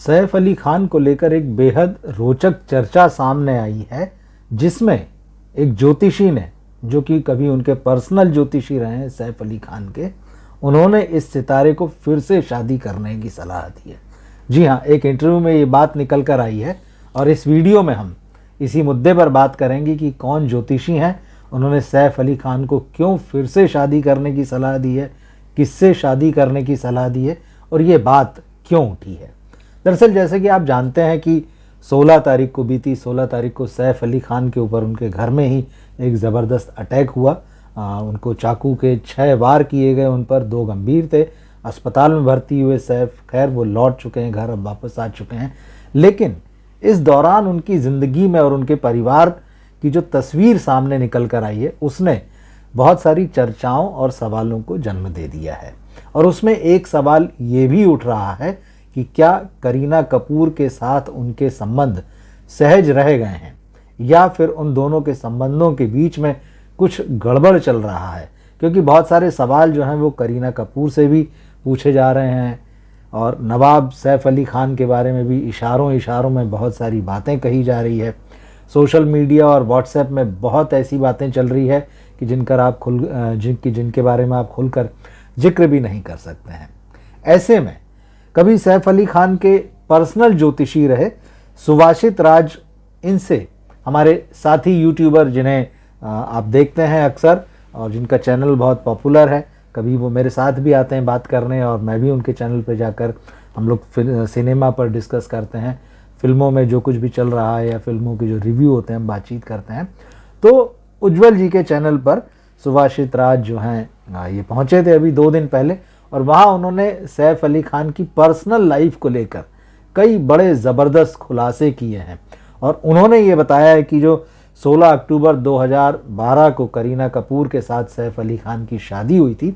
सैफ अली खान को लेकर एक बेहद रोचक चर्चा सामने आई है, जिसमें एक ज्योतिषी ने, जो कि कभी उनके पर्सनल ज्योतिषी रहे हैं सैफ अली खान के, उन्होंने इस सितारे को फिर से शादी करने की सलाह दी है। जी हाँ, एक इंटरव्यू में ये बात निकल कर आई है और इस वीडियो में हम इसी मुद्दे पर बात करेंगे कि कौन ज्योतिषी हैं, उन्होंने सैफ अली खान को क्यों फिर से शादी करने की सलाह दी है, किससे शादी करने की सलाह दी है और ये बात क्यों उठी है। दरअसल जैसे कि आप जानते हैं कि 16 तारीख को, बीती 16 तारीख को सैफ अली खान के ऊपर उनके घर में ही एक ज़बरदस्त अटैक हुआ। उनको चाकू के 6 वार किए गए, उन पर 2 गंभीर थे। अस्पताल में भर्ती हुए सैफ, खैर वो लौट चुके हैं घर, अब वापस आ चुके हैं। लेकिन इस दौरान उनकी ज़िंदगी में और उनके परिवार की जो तस्वीर सामने निकल कर आई है, उसने बहुत सारी चर्चाओं और सवालों को जन्म दे दिया है। और उसमें एक सवाल ये भी उठ रहा है कि क्या करीना कपूर के साथ उनके संबंध सहज रह गए हैं या फिर उन दोनों के संबंधों के बीच में कुछ गड़बड़ चल रहा है। क्योंकि बहुत सारे सवाल जो हैं वो करीना कपूर से भी पूछे जा रहे हैं और नवाब सैफ अली खान के बारे में भी इशारों में बहुत सारी बातें कही जा रही है। सोशल मीडिया और व्हाट्सएप में बहुत ऐसी बातें चल रही है कि जिनके बारे में आप खुलकर जिक्र भी नहीं कर सकते हैं। ऐसे में कभी सैफ अली खान के पर्सनल ज्योतिषी रहे सुभाषित राज, इनसे हमारे साथी यूट्यूबर जिन्हें आप देखते हैं अक्सर और जिनका चैनल बहुत पॉपुलर है, कभी वो मेरे साथ भी आते हैं बात करने और मैं भी उनके चैनल पर जाकर हम लोग सिनेमा पर डिस्कस करते हैं, फिल्मों में जो कुछ भी चल रहा है या फिल्मों के जो रिव्यू होते हैं हम बातचीत करते हैं। तो उज्जवल जी के चैनल पर सुभाषित राज जो हैं ये पहुँचे थे अभी 2 दिन पहले और वहाँ उन्होंने सैफ अली खान की पर्सनल लाइफ को लेकर कई बड़े ज़बरदस्त खुलासे किए हैं। और उन्होंने ये बताया है कि जो 16 अक्टूबर 2012 को करीना कपूर के साथ सैफ अली खान की शादी हुई थी,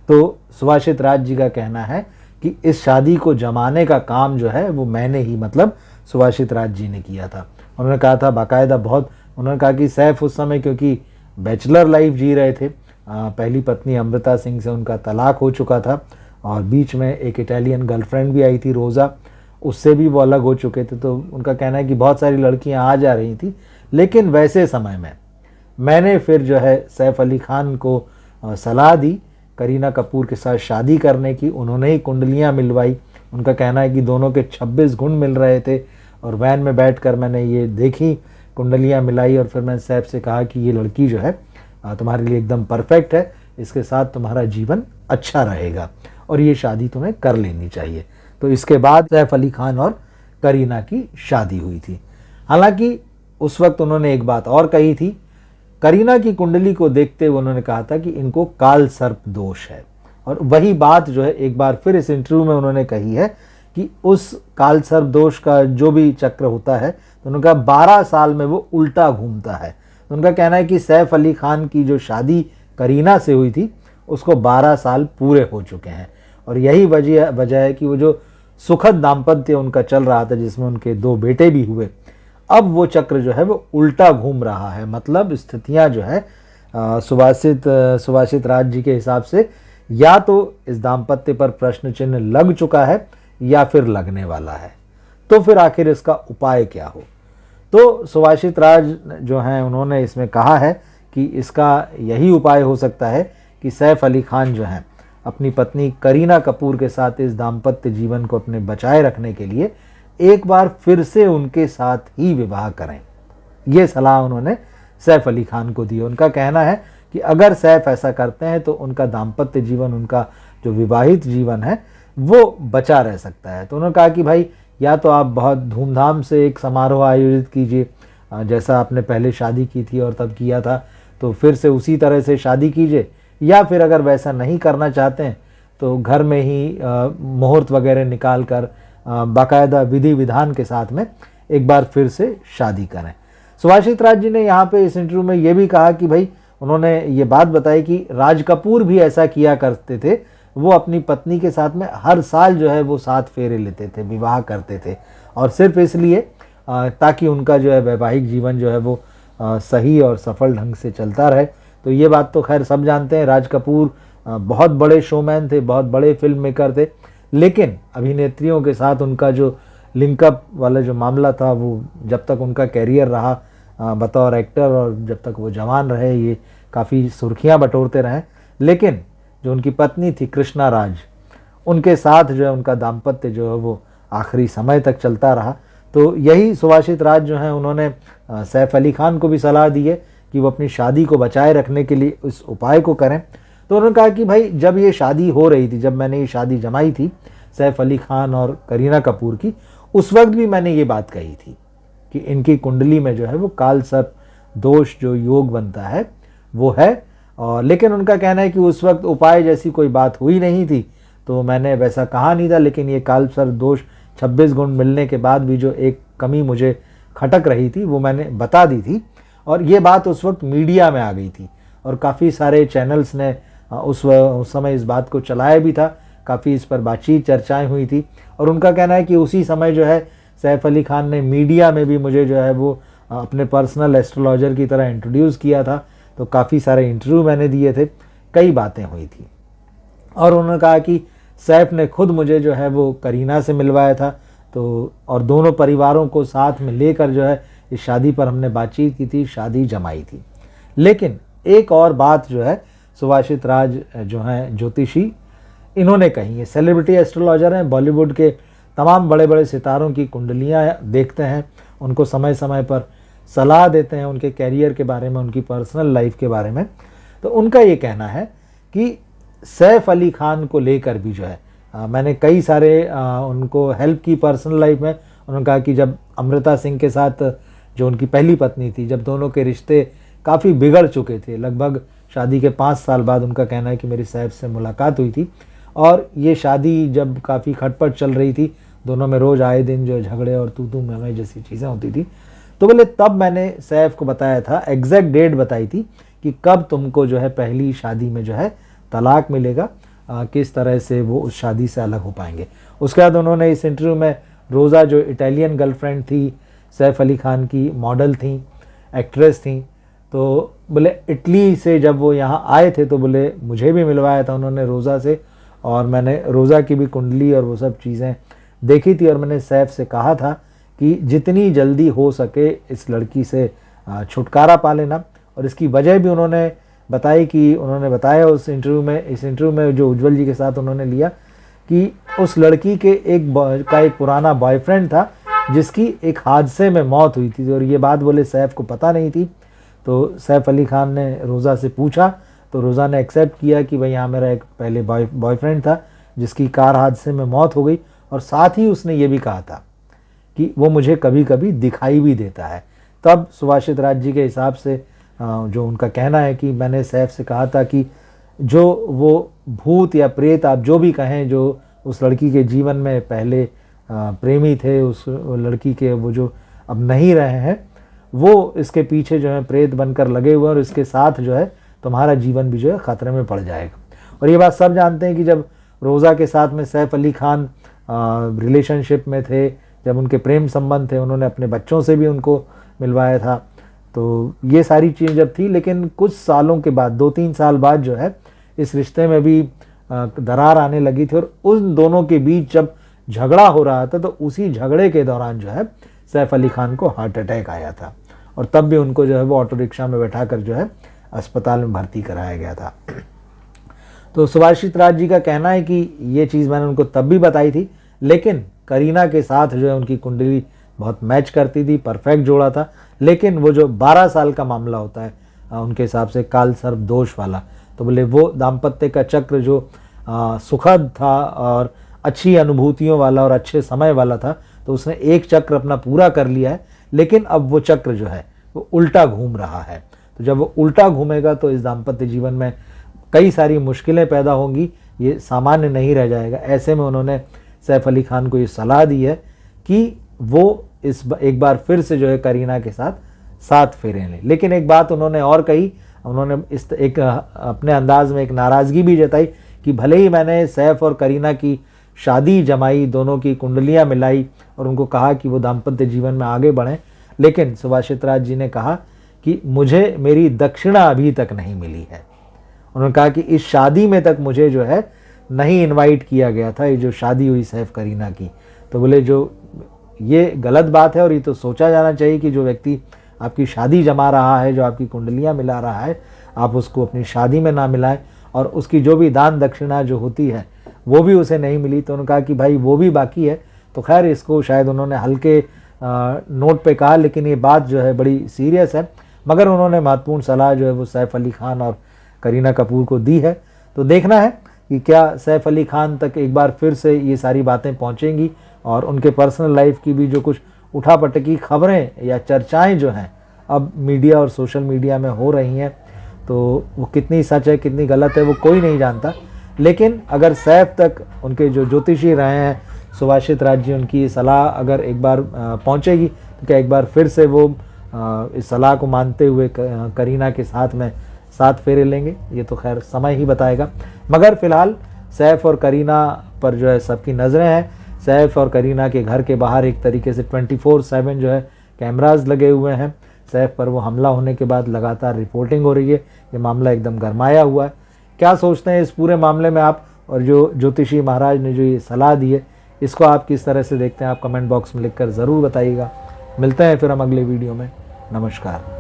तो सुभाषित राज जी का कहना है कि इस शादी को जमाने का काम जो है वो मैंने ही, मतलब सुभाषित राज जी ने किया था। उन्होंने कहा था बाकायदा, बहुत उन्होंने कहा कि सैफ उस समय क्योंकि बैचलर लाइफ जी रहे थे, पहली पत्नी अमृता सिंह से उनका तलाक हो चुका था और बीच में एक इटालियन गर्लफ्रेंड भी आई थी रोज़ा, उससे भी वो अलग हो चुके थे। तो उनका कहना है कि बहुत सारी लड़कियां आ जा रही थी, लेकिन वैसे समय में मैंने फिर जो है सैफ अली खान को सलाह दी करीना कपूर के साथ शादी करने की। उन्होंने ही कुंडलियां मिलवाई। उनका कहना है कि दोनों के 26 गुण मिल रहे थे और वैन में बैठकर मैंने ये देखी, कुंडलियां मिलाई और फिर मैंने सैफ से कहा कि ये लड़की जो है तुम्हारे लिए एकदम परफेक्ट है, इसके साथ तुम्हारा जीवन अच्छा रहेगा और ये शादी तुम्हें कर लेनी चाहिए। तो इसके बाद सैफ अली खान और करीना की शादी हुई थी। हालांकि उस वक्त उन्होंने एक बात और कही थी, करीना की कुंडली को देखते हुए उन्होंने कहा था कि इनको काल सर्प दोष है। और वही बात जो है एक बार फिर इस इंटरव्यू में उन्होंने कही है कि उस काल सर्प दोष का जो भी चक्र होता है, तो उन्होंने कहा 12 साल में वो उल्टा घूमता है। तो उनका कहना है कि सैफ अली खान की जो शादी करीना से हुई थी उसको 12 साल पूरे हो चुके हैं और यही वजह है कि वो जो सुखद दाम्पत्य उनका चल रहा था, जिसमें उनके 2 बेटे भी हुए, अब वो चक्र जो है वो उल्टा घूम रहा है। मतलब स्थितियां जो है सुभाषित राज जी के हिसाब से या तो इस दाम्पत्य पर प्रश्न चिन्ह लग चुका है या फिर लगने वाला है। तो फिर आखिर इसका उपाय क्या हो। तो सुभाषित राज जो हैं उन्होंने इसमें कहा है कि इसका यही उपाय हो सकता है कि सैफ अली खान जो हैं अपनी पत्नी करीना कपूर के साथ इस दाम्पत्य जीवन को अपने बचाए रखने के लिए एक बार फिर से उनके साथ ही विवाह करें। ये सलाह उन्होंने सैफ अली खान को दी। उनका कहना है कि अगर सैफ ऐसा करते हैं तो उनका दाम्पत्य जीवन, उनका जो विवाहित जीवन है वो बचा रह सकता है। तो उन्होंने कहा कि भाई या तो आप बहुत धूमधाम से एक समारोह आयोजित कीजिए, जैसा आपने पहले शादी की थी और तब किया था, तो फिर से उसी तरह से शादी कीजिए, या फिर अगर वैसा नहीं करना चाहते हैं तो घर में ही मुहूर्त वगैरह निकाल कर बाकायदा विधि विधान के साथ में एक बार फिर से शादी करें। सुभाषित राज जी ने यहाँ पे इस इंटरव्यू में ये भी कहा कि भाई उन्होंने ये बात बताई कि राज कपूर भी ऐसा किया करते थे, वो अपनी पत्नी के साथ में हर साल जो है वो 7 फेरे लेते थे, विवाह करते थे और सिर्फ इसलिए ताकि उनका जो है वैवाहिक जीवन जो है वो सही और सफल ढंग से चलता रहे। तो ये बात तो खैर सब जानते हैं, राज कपूर बहुत बड़े शोमैन थे, बहुत बड़े फिल्म मेकर थे, लेकिन अभिनेत्रियों के साथ उनका जो लिंकअप वाला जो मामला था वो जब तक उनका कैरियर रहा बतौर एक्टर और जब तक वो जवान रहे ये काफ़ी सुर्खियां बटोरते रहे। लेकिन जो उनकी पत्नी थी कृष्णा राज, उनके साथ जो है उनका दाम्पत्य जो है वो आखिरी समय तक चलता रहा। तो यही सुभाषित राज जो हैं उन्होंने सैफ अली खान को भी सलाह दी है कि वो अपनी शादी को बचाए रखने के लिए इस उपाय को करें। तो उन्होंने कहा कि भाई जब ये शादी हो रही थी, जब मैंने ये शादी जमाई थी सैफ अली खान और करीना कपूर की, उस वक्त भी मैंने ये बात कही थी कि इनकी कुंडली में जो है वो काल सर्प दोष जो योग बनता है वो है। और लेकिन उनका कहना है कि उस वक्त उपाय जैसी कोई बात हुई नहीं थी, तो मैंने वैसा कहा नहीं था। लेकिन ये काल सर्प दोष 26 गुण मिलने के बाद भी जो एक कमी मुझे खटक रही थी वो मैंने बता दी थी। और ये बात उस वक्त मीडिया में आ गई थी और काफ़ी सारे चैनल्स ने उस समय इस बात को चलाया भी था, काफ़ी इस पर बातचीत चर्चाएं हुई थी। और उनका कहना है कि उसी समय जो है सैफ अली खान ने मीडिया में भी मुझे जो है वो अपने पर्सनल एस्ट्रोलॉजर की तरह इंट्रोड्यूस किया था। तो काफ़ी सारे इंटरव्यू मैंने दिए थे, कई बातें हुई थी। और उन्होंने कहा कि सैफ ने खुद मुझे जो है वो करीना से मिलवाया था, तो और दोनों परिवारों को साथ में लेकर जो है इस शादी पर हमने बातचीत की थी, शादी जमाई थी। लेकिन एक और बात जो है सुभाषित राज जो हैं ज्योतिषी, इन्होंने कही, ये सेलिब्रिटी एस्ट्रोलॉजर हैं, बॉलीवुड के तमाम बड़े बड़े सितारों की कुंडलियाँ देखते हैं, उनको समय समय पर सलाह देते हैं उनके कैरियर के बारे में, उनकी पर्सनल लाइफ के बारे में। तो उनका ये कहना है कि सैफ अली खान को लेकर भी जो है मैंने कई सारे उनको हेल्प की पर्सनल लाइफ में। उन्होंने कहा कि जब अमृता सिंह के साथ जो उनकी पहली पत्नी थी, जब दोनों के रिश्ते काफ़ी बिगड़ चुके थे, लगभग शादी के 5 साल बाद उनका कहना है कि मेरी सैफ से मुलाकात हुई थी। और ये शादी जब काफ़ी खटपट चल रही थी, दोनों में रोज़ आए दिन जो झगड़े और तू मैं जैसी चीज़ें होती थी, तो बोले तब मैंने सैफ को बताया था, एग्जैक्ट डेट बताई थी कि कब तुमको जो है पहली शादी में जो है तलाक मिलेगा, किस तरह से वो उस शादी से अलग हो पाएंगे। उसके बाद उन्होंने इस इंटरव्यू में रोज़ा जो इटालियन गर्लफ्रेंड थी सैफ अली खान की, मॉडल थी, एक्ट्रेस थी, तो बोले इटली से जब वो यहाँ आए थे तो बोले मुझे भी मिलवाया था उन्होंने रोज़ा से, और मैंने रोज़ा की भी कुंडली और वो सब चीज़ें देखी थी। और मैंने सैफ से कहा था कि जितनी जल्दी हो सके इस लड़की से छुटकारा पा लेना। और इसकी वजह भी उन्होंने बताई कि उन्होंने बताया उस इंटरव्यू में, इस इंटरव्यू में जो उज्जवल जी के साथ उन्होंने लिया, कि उस लड़की के एक पुराना बॉयफ्रेंड था जिसकी एक हादसे में मौत हुई थी। और ये बात बोले सैफ को पता नहीं थी। तो सैफ अली खान ने रोज़ा से पूछा तो रोज़ा ने एक्सेप्ट किया कि भाई यहाँ मेरा एक पहले बॉयफ्रेंड था जिसकी कार हादसे में मौत हो गई। और साथ ही उसने ये भी कहा था कि वो मुझे कभी कभी दिखाई भी देता है। तब सुभाषित राज जी के हिसाब से जो उनका कहना है कि मैंने सैफ से कहा था कि जो वो भूत या प्रेत आप जो भी कहें जो उस लड़की के जीवन में पहले प्रेमी थे, उस लड़की के वो जो अब नहीं रहे हैं, वो इसके पीछे जो है प्रेत बनकर लगे हुए हैं और इसके साथ जो है तुम्हारा जीवन भी जो है ख़तरे में पड़ जाएगा। और ये बात सब जानते हैं कि जब रोज़ा के साथ में सैफ अली खान रिलेशनशिप में थे, जब उनके प्रेम संबंध थे, उन्होंने अपने बच्चों से भी उनको मिलवाया था। तो ये सारी चीज़ें जब थी, लेकिन कुछ सालों के बाद 2-3 साल बाद जो है इस रिश्ते में भी दरार आने लगी थी। और उन दोनों के बीच जब झगड़ा हो रहा था तो उसी झगड़े के दौरान जो है सैफ अली खान को हार्ट अटैक आया था और तब भी उनको जो है वो ऑटो रिक्शा में बैठाकर जो है अस्पताल में भर्ती कराया गया था। तो सुभाषित राज जी का कहना है कि ये चीज़ मैंने उनको तब भी बताई थी, लेकिन करीना के साथ जो है उनकी कुंडली बहुत मैच करती थी, परफेक्ट जोड़ा था। लेकिन वो जो 12 साल का मामला होता है उनके हिसाब से काल सर्प दोष वाला, तो बोले वो दाम्पत्य का चक्र जो सुखद था और अच्छी अनुभूतियों वाला और अच्छे समय वाला था, तो उसने एक चक्र अपना पूरा कर लिया है, लेकिन अब वो चक्र जो है वो उल्टा घूम रहा है। तो जब वो उल्टा घूमेगा तो इस दाम्पत्य जीवन में कई सारी मुश्किलें पैदा होंगी, ये सामान्य नहीं रह जाएगा। ऐसे में उन्होंने सैफ अली खान को ये सलाह दी है कि वो एक बार फिर से जो है करीना के साथ फेरे लें। लेकिन एक बात उन्होंने और कही, उन्होंने एक अपने अंदाज में एक नाराज़गी भी जताई कि भले ही मैंने सैफ और करीना की शादी जमाई, दोनों की कुंडलियां मिलाई और उनको कहा कि वो दाम्पत्य जीवन में आगे बढ़ें, लेकिन सुभाषित राज जी ने कहा कि मुझे मेरी दक्षिणा अभी तक नहीं मिली है। उन्होंने कहा कि इस शादी में तक मुझे जो है नहीं इनवाइट किया गया था, ये जो शादी हुई सैफ करीना की। तो बोले जो ये गलत बात है और ये तो सोचा जाना चाहिए कि जो व्यक्ति आपकी शादी जमा रहा है, जो आपकी कुंडलियाँ मिला रहा है, आप उसको अपनी शादी में ना मिलाएं और उसकी जो भी दान दक्षिणा जो होती है वो भी उसे नहीं मिली। तो उन्होंने कहा कि भाई वो भी बाकी है। तो खैर इसको शायद उन्होंने हल्के नोट पे कहा, लेकिन ये बात जो है बड़ी सीरियस है। मगर उन्होंने महत्वपूर्ण सलाह जो है वो सैफ अली खान और करीना कपूर को दी है। तो देखना है कि क्या सैफ अली खान तक एक बार फिर से ये सारी बातें पहुंचेंगी और उनके पर्सनल लाइफ की भी जो कुछ उठापटकी खबरें या चर्चाएं जो हैं अब मीडिया और सोशल मीडिया में हो रही हैं, तो वो कितनी सच है कितनी गलत है वो कोई नहीं जानता। लेकिन अगर सैफ तक उनके जो ज्योतिषी रहे हैं सुभाषित राज जी, उनकी सलाह अगर एक बार पहुंचेगी तो क्या एक बार फिर से वो इस सलाह को मानते हुए करीना के साथ में 7 फेरे लेंगे, ये तो खैर समय ही बताएगा। मगर फिलहाल सैफ और करीना पर जो है सबकी नज़रें हैं। सैफ और करीना के घर के बाहर एक तरीके से 24/7 जो है कैमरास लगे हुए हैं। सैफ पर वो हमला होने के बाद लगातार रिपोर्टिंग हो रही है। ये मामला एकदम गरमाया हुआ है। क्या सोचते हैं इस पूरे मामले में आप, और जो ज्योतिषी महाराज ने जो ये सलाह दी है इसको आप किस तरह से देखते हैं, आप कमेंट बॉक्स में लिखकर ज़रूर बताइएगा। मिलते हैं फिर हम अगले वीडियो में। नमस्कार।